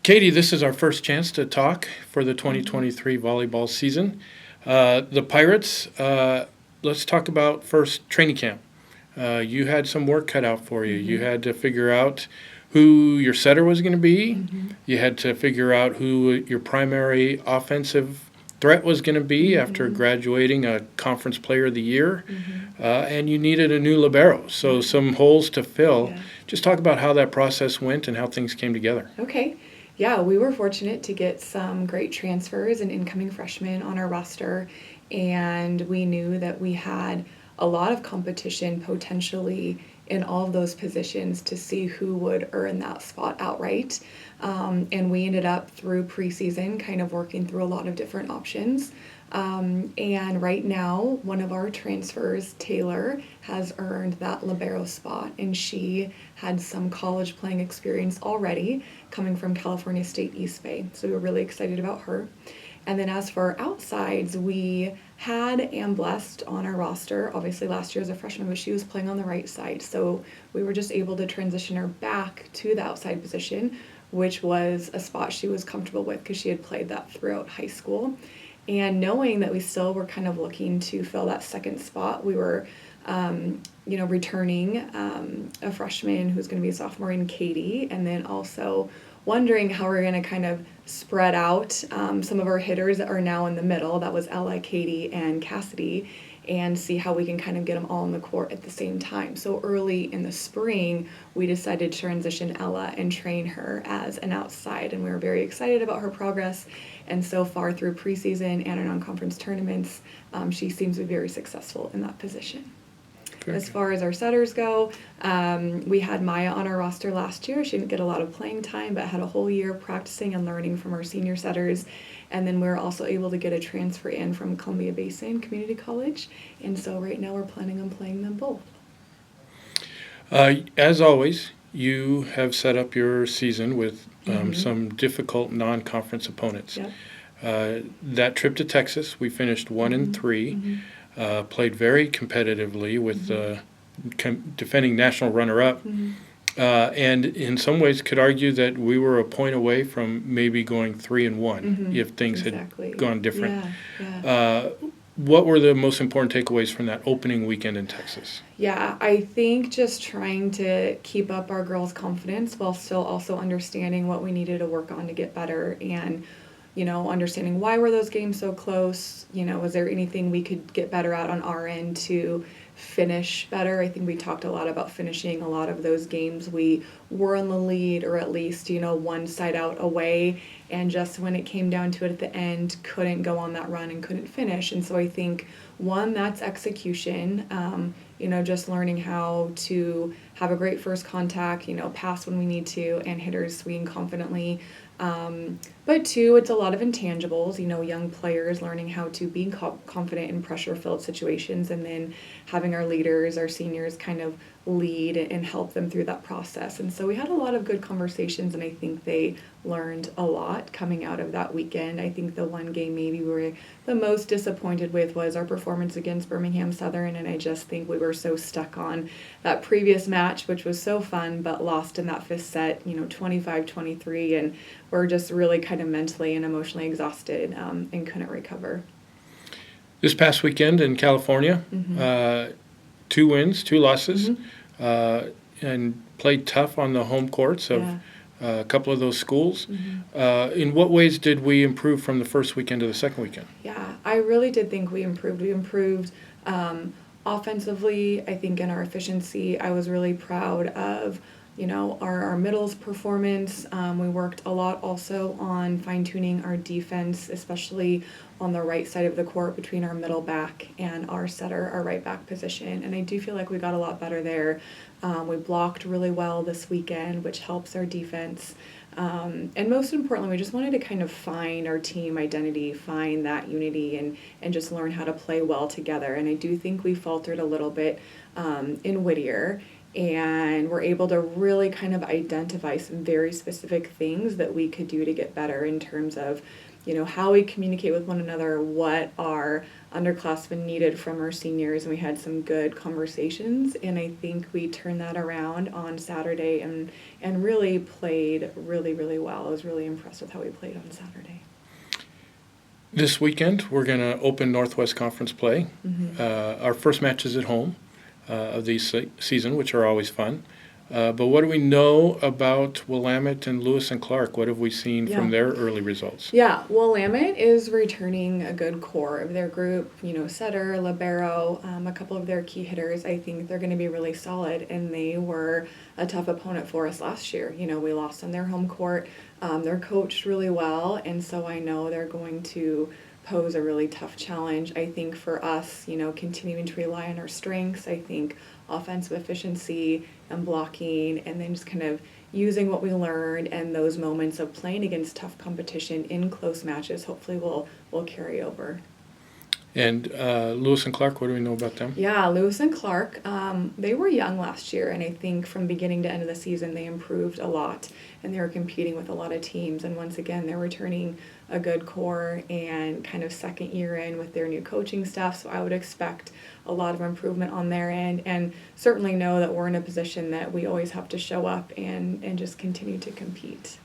Katie, this is our first chance to talk for the 2023 volleyball season. The Pirates, let's talk about first training camp. You had some work cut out for you. You had to figure out who your setter was going to be. You had to figure out who your primary offensive threat was going to be after graduating a Conference Player of the Year. And you needed a new libero, so some holes to fill. Yeah. Just talk about how that process went and how things came together. Okay. Yeah, we were fortunate to get some great transfers and incoming freshmen on our roster, and we knew that we had a lot of competition potentially in all of those positions to see who would earn that spot outright. And we ended up through preseason kind of working through a lot of different options. And right now, one of our transfers, Taylor, has earned that libero spot, and she had some college playing experience already coming from California State East Bay. So we were really excited about her. And then as for outsides, we had Ann Blessed on our roster, obviously last year as a freshman, but she was playing on the right side. So we were just able to transition her back to the outside position, which was a spot she was comfortable with because she had played that throughout high school. And knowing that we still were kind of looking to fill that second spot, we were, returning a freshman who's going to be a sophomore in Katie, and then also wondering how we're going to kind of spread out some of our hitters that are now in the middle. That was Ella, Katie, and Cassidy, and see how we can kind of get them all on the court at the same time. So early in the spring, we decided to transition Ella and train her as an outside, and we were very excited about her progress. And so far through preseason and our non-conference tournaments, she seems to be very successful in that position. As far as our setters go, we had Maya on our roster last year. She didn't get a lot of playing time, but had a whole year practicing and learning from our senior setters. And then we were also able to get a transfer in from Columbia Basin Community College. And so right now we're planning on playing them both. As always, you have set up your season with some difficult non-conference opponents. Yep. That trip to Texas, we finished 1-3. Played very competitively with the defending national runner-up, and in some ways could argue that we were a point away from maybe going 3-1 if things had gone different. Yeah. What were the most important takeaways from that opening weekend in Texas? Yeah, I think just trying to keep up our girls' confidence while still also understanding what we needed to work on to get better, and understanding why were those games so close. Was there anything we could get better at on our end to finish better? I think we talked a lot about finishing a lot of those games. We were in the lead, or at least, one side out away, and just when it came down to it at the end, couldn't go on that run and couldn't finish. And so I think, one, that's execution, just learning how to have a great first contact, pass when we need to, and hitters swing confidently. But two, it's a lot of intangibles, young players learning how to be confident in pressure-filled situations, and then having our leaders, our seniors, kind of lead and help them through that process. And so we had a lot of good conversations, and I think they learned a lot coming out of that weekend. I think the one game maybe we were the most disappointed with was our performance against Birmingham Southern, and I just think we were so stuck on that previous match, which was so fun, but lost in that fifth set, 25-23, and we're just really kind of mentally and emotionally exhausted and couldn't recover. This past weekend in California, 2 wins, 2 losses, and played tough on the home courts of a couple of those schools. In what ways did we improve from the first weekend to the second weekend? Yeah, I really did think we improved. We improved offensively, I think, in our efficiency. I was really proud of our middles performance. We worked a lot also on fine-tuning our defense, especially on the right side of the court between our middle back and our setter, our right back position. And I do feel like we got a lot better there. We blocked really well this weekend, which helps our defense. And most importantly, we just wanted to kind of find our team identity, find that unity, and just learn how to play well together. And I do think we faltered a little bit in Whittier. and we're able to really kind of identify some very specific things that we could do to get better in terms of, how we communicate with one another, what our underclassmen needed from our seniors, and we had some good conversations, and I think we turned that around on Saturday and really played really, really well. I was really impressed with how we played on Saturday. This weekend, we're going to open Northwest Conference play. Our first match is at home of the season, which are always fun. But what do we know about Willamette and Lewis and Clark? What have we seen from their early results? Yeah, Willamette is returning a good core of their group. Setter, Libero, a couple of their key hitters. I think they're going to be really solid, and they were a tough opponent for us last year. We lost on their home court. They're coached really well, and so I know they're going to pose a really tough challenge. I think for us, continuing to rely on our strengths, I think offensive efficiency and blocking, and then just kind of using what we learned and those moments of playing against tough competition in close matches hopefully will carry over. And Lewis and Clark, what do we know about them? Yeah, Lewis and Clark, they were young last year, and I think from beginning to end of the season they improved a lot, and they were competing with a lot of teams, and once again they're returning a good core and kind of second year in with their new coaching staff, so I would expect a lot of improvement on their end, and certainly know that we're in a position that we always have to show up and just continue to compete.